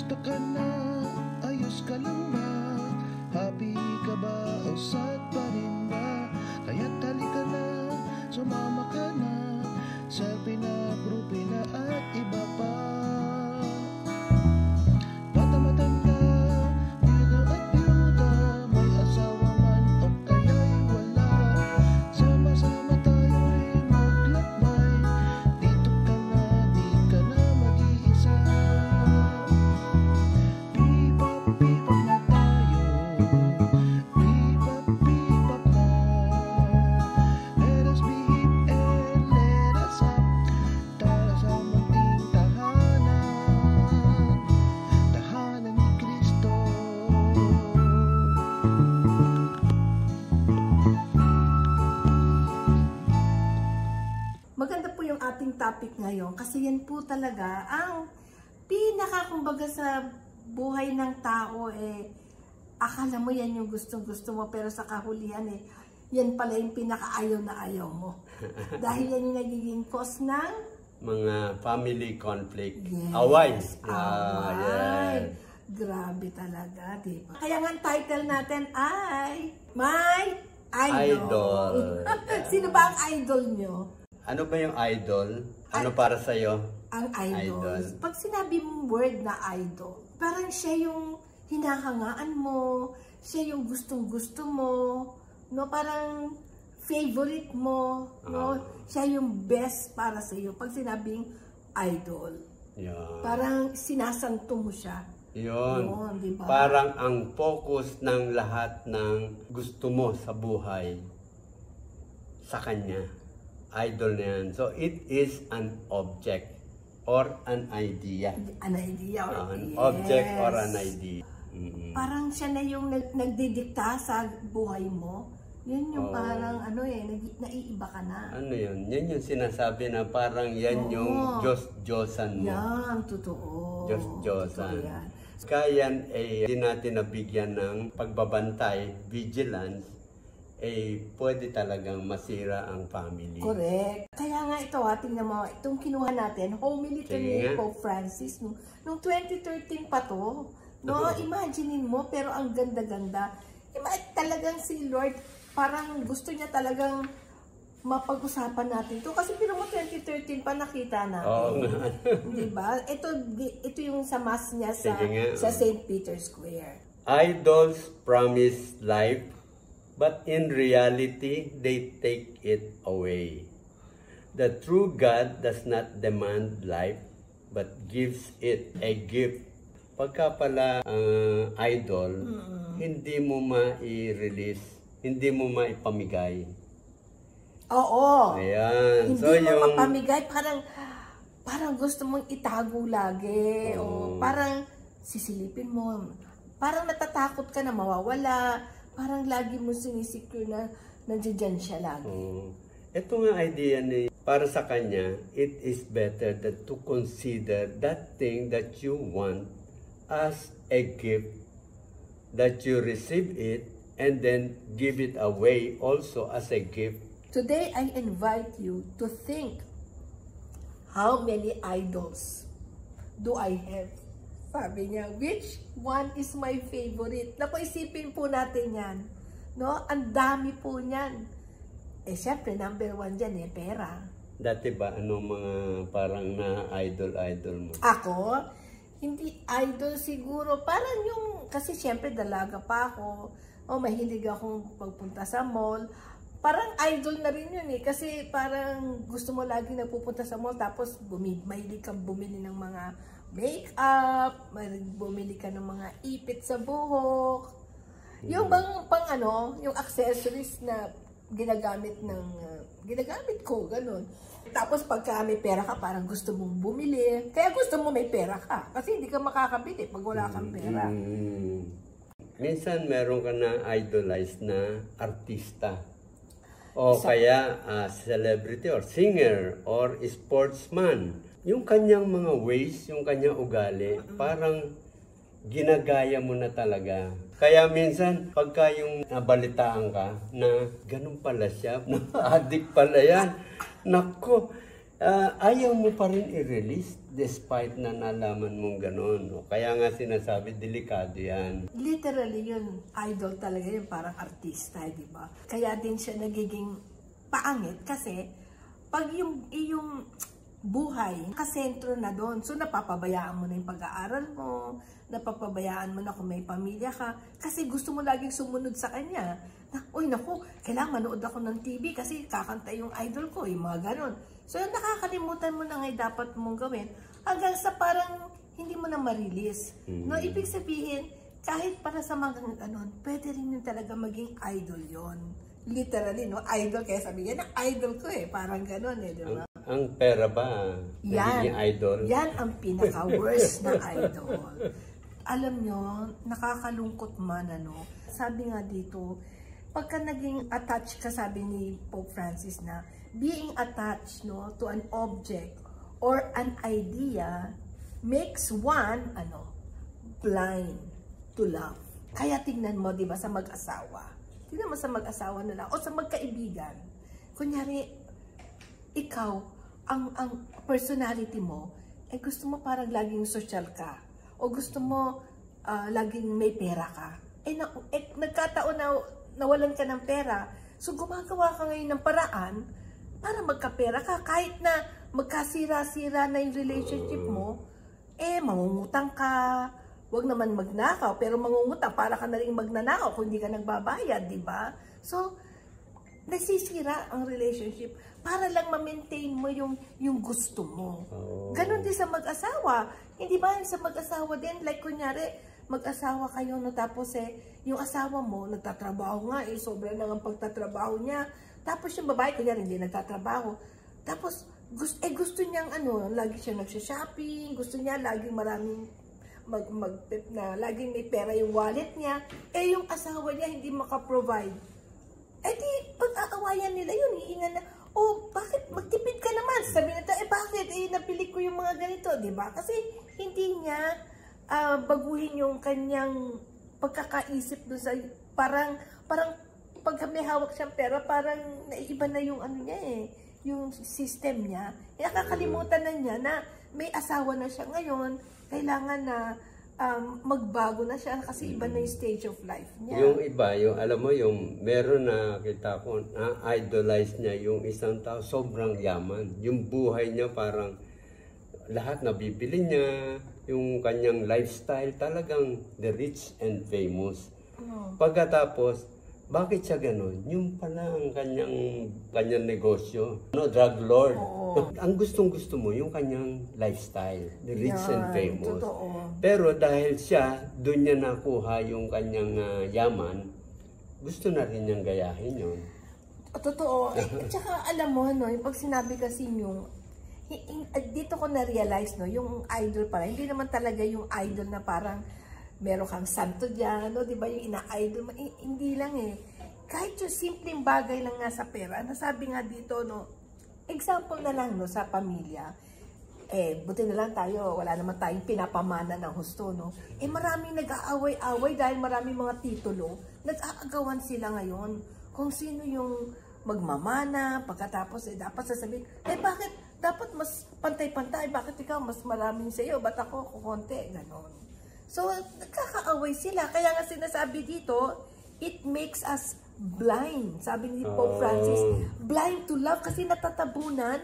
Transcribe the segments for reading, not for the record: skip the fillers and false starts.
Kamusta ka na? Ayos ka lang ba? Happy ka ba? O sad pa rin ba? Kaya't halika na, sumama ka na sa pinagrupi na at iba pa. Bata matanda, biyuda at biyuda, may asawa man o kaya'y wala. Sama-sama tayo'y maglakbay, dito ka na, di ka na mag-iisa. Bebop na tayo, bebop na. Let us be hip and let us up, tara sa munting tahanan, tahanan ni Kristo. Maganda po yung ating topic ngayon kasi yan po talaga ang pinaka-kumbaga sa buhay ng tao akala mo yan yung gustong-gusto mo pero sa kahulihan yan pala yung pinaka-ayaw na ayaw mo. Dahil yan yung nagiging cause ng mga family conflict. Yes, Away. away. Grabe talaga, di ba? Kaya nga ang title natin ay My Idol. Sino ba ang idol nyo? Ano ba yung idol? Ano para sa'yo? Ang idol. Pag sinabi mong word na idol, parang siya yung hinahangaan mo, siya yung gustong-gusto mo, no? Parang favorite mo, no? Siya yung best para sa iyo. Pag sinabing idol, Yan. parang sinasanto mo siya. Yun. Yun, di ba? Parang ang focus ng lahat ng gusto mo sa buhay sa kanya. Idol na yan. So, it is an object or an idea. An idea. An Yes. object or an idea. Parang siya na yung nagdidikta sa buhay mo. Yun yung parang naiiba ka na. Ano yun? Yan yung sinasabi na parang yan yung Diyos-Diyosan mo. Yan, totoo. Diyos-Diyosan. Totoo yan. Kaya di natin nabigyan ng pagbabantay, vigilance, pwede talagang masira ang family. Correct. Kaya nga ito, tingnan mo, itong kinuha natin, homily to ni Pope Francis, nung 2013 pa to, no? Imaginein mo, pero ang ganda-ganda. Talagang si Lord, parang gusto niya talagang mapag-usapan natin to. Kasi pero mo 2013 pa nakita natin. Diba? Ito yung sa mass niya sa St. Peter's Square. Idols promise life, but in reality, they take it away. The true God does not demand life, but gives it a gift. Pagka pala idol, hindi mo ma-i-release, hindi mo ma-ipamigay. Oo. Ayan. Hindi mo mapamigay, parang gusto mong itago lagi. O parang sisilipin mo. Parang natatakot ka na mawawala. Parang lagi mo sinisecure na nandiyan siya lagi. Ito nga idea ni para sa kanya, it is better that to consider that thing that you want as a gift, that you receive it and then give it away also as a gift. Today, I invite you to think, how many idols do I have? Sabi niya, which one is my favorite? Naku, isipin po natin yan. No? Ang dami po niyan. Siyempre, number one dyan pera. Dati ba, mga parang na-idol mo? Ako? Hindi idol siguro. Parang yung, kasi siyempre dalaga pa ako. Mahilig akong pagpunta sa mall. Parang idol na rin yun kasi parang gusto mo lagi nagpupunta sa mall tapos mahilig kang bumili ng mga make-up, bumili ka ng mga ipit sa buhok. Yung bang yung accessories na ginagamit ko, ganun. Tapos pagka may pera ka, parang gusto mong bumili. Kaya gusto mo may pera ka. Kasi hindi ka makakabili pag wala kang pera. Minsan meron ka na idolize na artista. O kaya celebrity or singer or sportsman. Yung kanyang mga ways, yung kanyang ugali, parang ginagaya mo na talaga. Kaya minsan, pagka yung nabalitaan ka na ganun pala siya, na-addict pala yan, nako, ayaw mo pa rin i-release despite na nalaman mong gano'n. No? Kaya nga sinasabi, delikado yan. Literally yun, idol talaga yun, parang artista, di ba? Kaya din siya nagiging paangit kasi pag yung buhay, kasentro na doon. So napapabayaan mo na yung pag-aaral mo, napapabayaan mo na kung may pamilya ka, kasi gusto mo laging sumunod sa kanya. Uy, naku, kailangan manood ako ng TV kasi kakanta yung idol ko, yung mga ganon. So, nakakalimutan mo na nga dapat mong gawin hanggang sa parang hindi mo na ma-release. No, ibig sabihin, kahit para sa mga ganon, pwede rin yun talaga maging idol yon. Literally, no? Idol, kaya sabi yan, idol ko eh. Parang ganon eh, di ba? Ang pera ba? Nagiging idol? Yan ang pinaka-worst na idol. Alam nyo, nakakalungkot man, ano, sabi nga dito, pagka naging attached ka, sabi ni Pope Francis na, being attached, no, to an object or an idea makes one, blind to love. Kaya tingnan mo, di ba, sa mag-asawa. Tingnan mo sa mag-asawa na lang, o sa magkaibigan. Kunyari, ikaw, ang personality mo, gusto mo parang laging social ka. O gusto mo laging may pera ka. Nagkataon na nawalan ka ng pera. So, gumagawa ka ngayon ng paraan para magkapera ka. Kahit na magkasira-sira na yung relationship mo, mangungutang ka. Huwag naman magnakaw, pero mangungutang para ka na rin magnanakaw kung hindi ka nagbabayad, di ba? So, nasisira ang relationship para lang ma-maintain mo yung gusto mo. Ganon din sa mag-asawa. Hindi ba sa mag-asawa din? Like, kunyari, mag-asawa kayo, no, tapos yung asawa mo, nagtatrabaho nga, sobra na ang pagtatrabaho niya. Tapos yung babae, kunyari, hindi nagtatrabaho. Tapos, gusto niyang, lagi siya nagsha-shopping, gusto niya laging maraming, laging may pera yung wallet niya. Yung asawa niya hindi maka-provide. Di, pag-aawayan nila yun, hihingan na, bakit magtipid ka naman? Sabi nito, bakit? Napili ko yung mga ganito, di ba? Kasi hindi niya baguhin yung kanyang pagkakaisip doon sa, parang pag may hawak siyang pera, parang naiba na yung niya yung system niya. Nakakalimutan na niya na may asawa na siya ngayon, kailangan na magbago na siya kasi iba na yung stage of life niya. Yung iba, alam mo, meron na kita ko, na-idolize niya yung isang tao, sobrang yaman. Yung buhay niya parang lahat nabibili niya, yung kanyang lifestyle talagang the rich and famous. Pagkatapos, bakit siya ganun? Yung pala ang kanyang negosyo, drug lord. Ang gustong-gusto mo, yung kanyang lifestyle, the rich and famous. Totoo. Pero dahil siya, doon niya nakuha yung kanyang yaman, gusto na rin niyang gayahin yun. Totoo. Tsaka alam mo, yung pag sinabi kasi dito ko na-realize, yung idol pala, hindi naman talaga yung idol na parang meron kang santo dyan, di ba, yung ina-idol, hindi lang Kahit yung simpleng bagay lang nga sa pera, nasabi nga dito, example na lang, sa pamilya, buti na lang tayo, wala naman tayong pinapamana ng husto, maraming nag-aaway-away dahil maraming mga titulo, nag-aagawan sila ngayon, kung sino yung magmamana, pagkatapos, dapat sasabihin, bakit, dapat mas pantay-pantay, bakit ikaw mas maraming sa'yo, ba't ako kukonti, ganon. So, nagkakaaway sila. Kaya nga sinasabi dito, it makes us blind. Sabi ni Pope Francis, blind to love kasi natatabunan,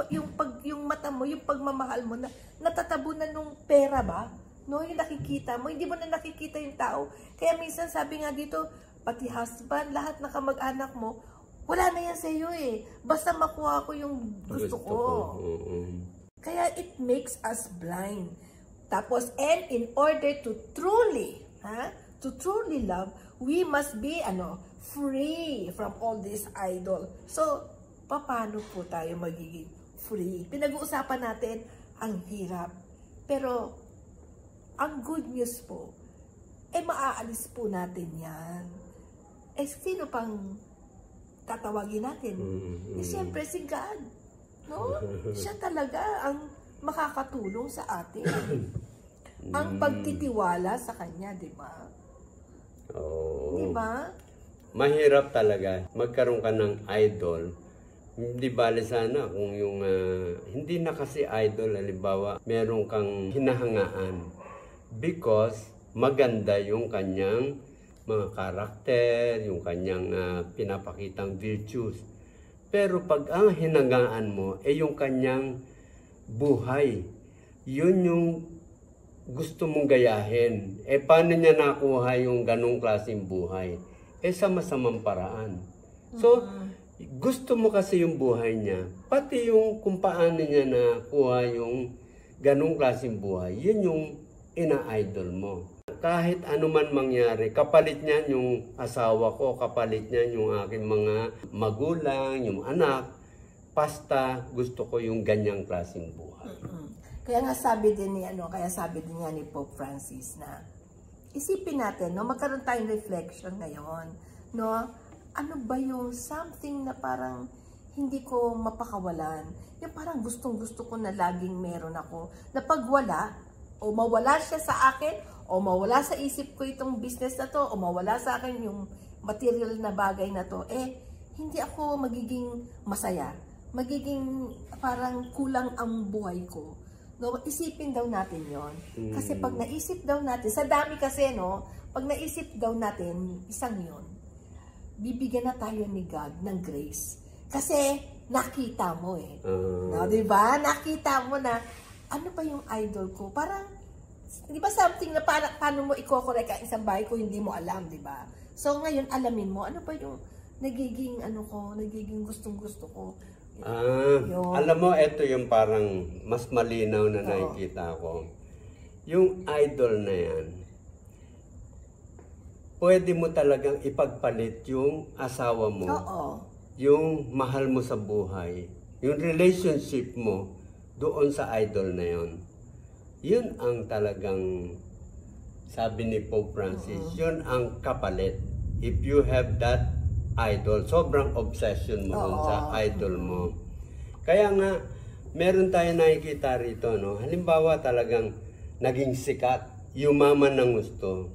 yung mata mo, yung pagmamahal mo, natatabunan ng pera ba? Yung nakikita mo, hindi mo na nakikita yung tao. Kaya minsan sabi nga dito, pati husband, lahat na kamag-anak mo, wala na yan sa'yo Basta makuha ko yung gusto ko. Kaya it makes us blind. Tapos, and in order to truly love, we must be, free from all this idol. So, paano po tayo magiging free? Pinag-uusapan natin, ang hirap. Pero, ang good news po, maaalis po natin yan. Sino pang tatawagin natin? Siyempre, si God. Siya talaga ang makakatulong sa atin. Ang pagtitiwala sa Kanya, di ba? Oo. Di ba? Mahirap talaga magkaroon ka ng idol Hindi bale sana kung yung hindi na kasi idol, halimbawa, meron kang hinahangaan because maganda yung kanyang mga karakter, yung kanyang pinapakitang virtues. Pero pag ang hinahangaan mo ay yung kanyang buhay, yun yung gusto mong gayahin. Paano niya nakuha yung ganong klaseng buhay? Sa masamang paraan. So, gusto mo kasi yung buhay niya, pati yung kung paano niya nakuha yung ganong klaseng buhay, yun yung ina-idol mo. Kahit ano man mangyari, kapalit niyan yung asawa ko, kapalit niyan yung aking mga magulang, yung anak, basta gusto ko yung ganyang klaseng buhay. Kaya nga sabi din niya ni Pope Francis na isipin natin, no, magkaroon tayong reflection ngayon, no? Ano ba yung something na parang hindi ko mapakawalan? Yung parang gustong-gusto ko na laging meron ako. Na pag wala, o mawala siya sa akin, o mawala sa isip ko itong business na to, o mawala sa akin yung material na bagay na to, hindi ako magiging masaya. Magiging parang kulang ang buhay ko. No, isipin daw natin yon. Kasi pag naisip daw natin, sa dami kasi, no, pag naisip daw natin, isang yon, bibigyan na tayo ni God ng grace. Kasi nakita mo no, di ba? Nakita mo na, ano ba yung idol ko? Parang, di ba something na paano mo i-correct ang isang bahay ko, hindi mo alam, di ba? So ngayon, alamin mo, ano ba yung nagiging, nagiging gustong-gusto ko. Alam mo, ito yung parang mas malinaw na nakikita ko. Yung idol na yan, pwede mo talagang ipagpalit yung asawa mo, yung mahal mo sa buhay, yung relationship mo doon sa idol na yon. Yun ang talagang, sabi ni Pope Francis, yun ang kapalit. If you have that idol, sobrang obsession mo doon sa idol mo. Kaya nga, meron tayo nakikita rito, no? Halimbawa talagang naging sikat, yumaman ng gusto.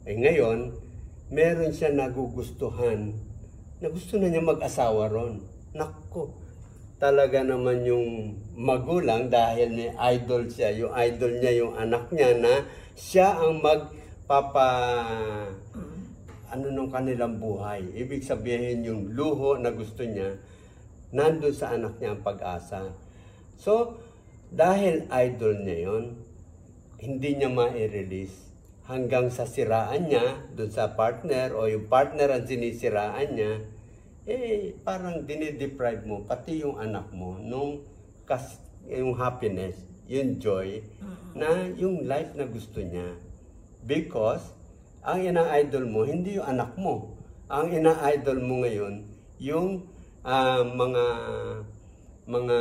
Ngayon, meron siya nagugustuhan, na gusto na niya mag-asawa ron. Naku, talaga naman yung magulang, dahil may idol siya, yung idol niya, yung anak niya, na siya ang nung kanilang buhay. Ibig sabihin yung luho na gusto niya, nandun sa anak niya ang pag-asa. So, dahil idol niya yon, hindi niya ma-release hanggang sa siraan niya dun sa partner, o yung partner ang sinisiraan niya, parang dinideprive mo pati yung anak mo nung yung happiness, yung joy, na yung life na gusto niya. Because ang ina-idol mo, hindi yung anak mo. Ang ina-idol mo ngayon, yung mga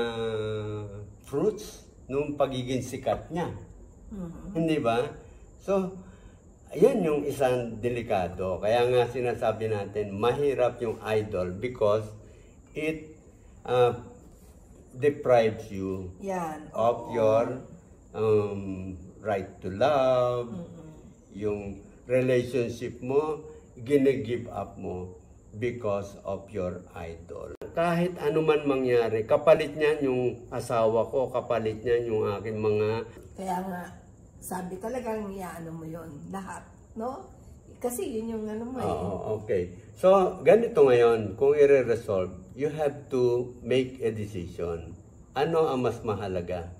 fruits nung pagiging sikat niya. Hindi ba? So, ayan yung isang delikado. Kaya nga sinasabi natin, mahirap yung idol because it deprives you of your right to love, yung relationship mo, gine-give up mo because of your idol. Kahit ano man mangyari, kapalit niyan yung asawa ko, kapalit niyan yung aking mga... Kaya nga, sabi talagang mo yon lahat, no? Kasi yun yung mo okay. So, ganito ngayon, kung i-resolve, you have to make a decision. Ano ang mas mahalaga?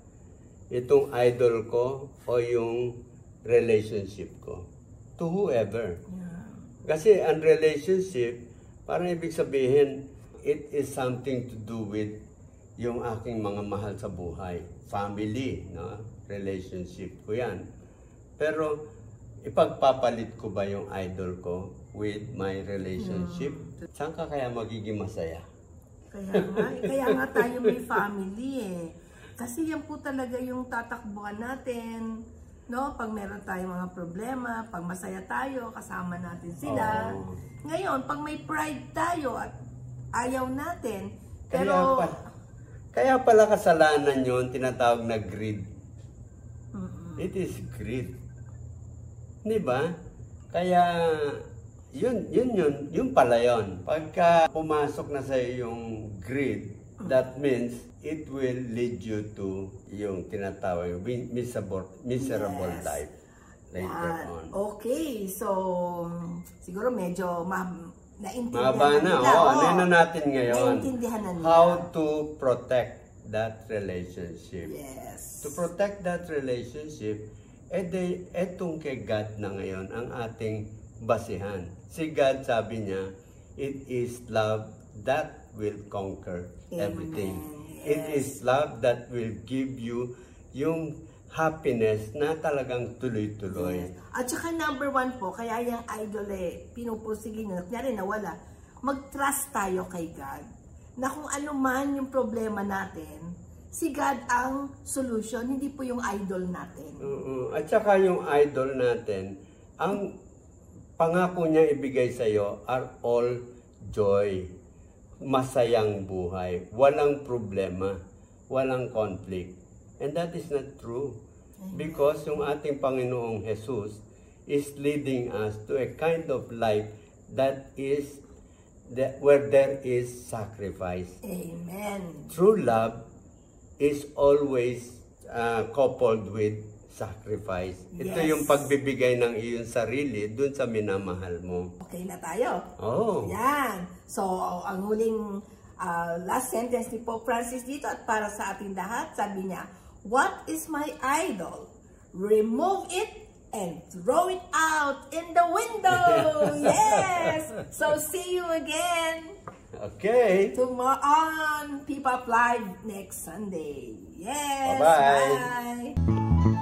Itong idol ko o yung relationship ko? To whoever. Kasi ang relationship, parang ibig sabihin, it is something to do with yung aking mga mahal sa buhay. Family, no? Relationship ko yan. Pero, ipagpapalit ko ba yung idol ko with my relationship? Saan ka kaya magiging masaya? Kaya nga tayo may family Kasi yan po talaga yung tatakbuhan natin. No, pag meron tayong mga problema, pag masaya tayo, kasama natin sila. Ngayon, pag may pride tayo at ayaw natin, pero... Kaya pala kasalanan yun, tinatawag na greed. It is greed. Di ba? Kaya yun pala yun. Pagka pumasok na sa yung greed, that means it will lead you to yung tinatawag miserable life later on. Okay, so siguro medyo naintindihan Mahaba na, ano na natin ngayon? Naintindihan na nila. How to protect that relationship. Yes. To protect that relationship, etong kay God na ngayon ang ating basihan. Si God, sabi niya, it is love that will conquer everything. Yes. It is love that will give you yung happiness na talagang tuloy-tuloy. Yes. At saka number 1 po, kaya yung idol pinupusigi nyo, kunyari nawala, mag-trust tayo kay God. Na kung ano man yung problema natin, si God ang solution, hindi po yung idol natin. At saka yung idol natin, ang pangako niya ibigay sa iyo are all joy, masayang buhay, walang problema, walang conflict. And that is not true. Because yung ating Panginoong Jesus is leading us to a kind of life that is where there is sacrifice. Amen. True love is always coupled with sacrifice. Ito Yes. yung pagbibigay ng iyong sarili dun sa minamahal mo. Okay na tayo. Oh. Yan. So, ang huling last sentence ni Pope Francis dito at para sa ating lahat, sabi niya, "What is my idol? Remove it and throw it out in the window." Yes! So, see you again Okay. tomorrow on P-Pop Live next Sunday. Yes! Bye-bye. Bye!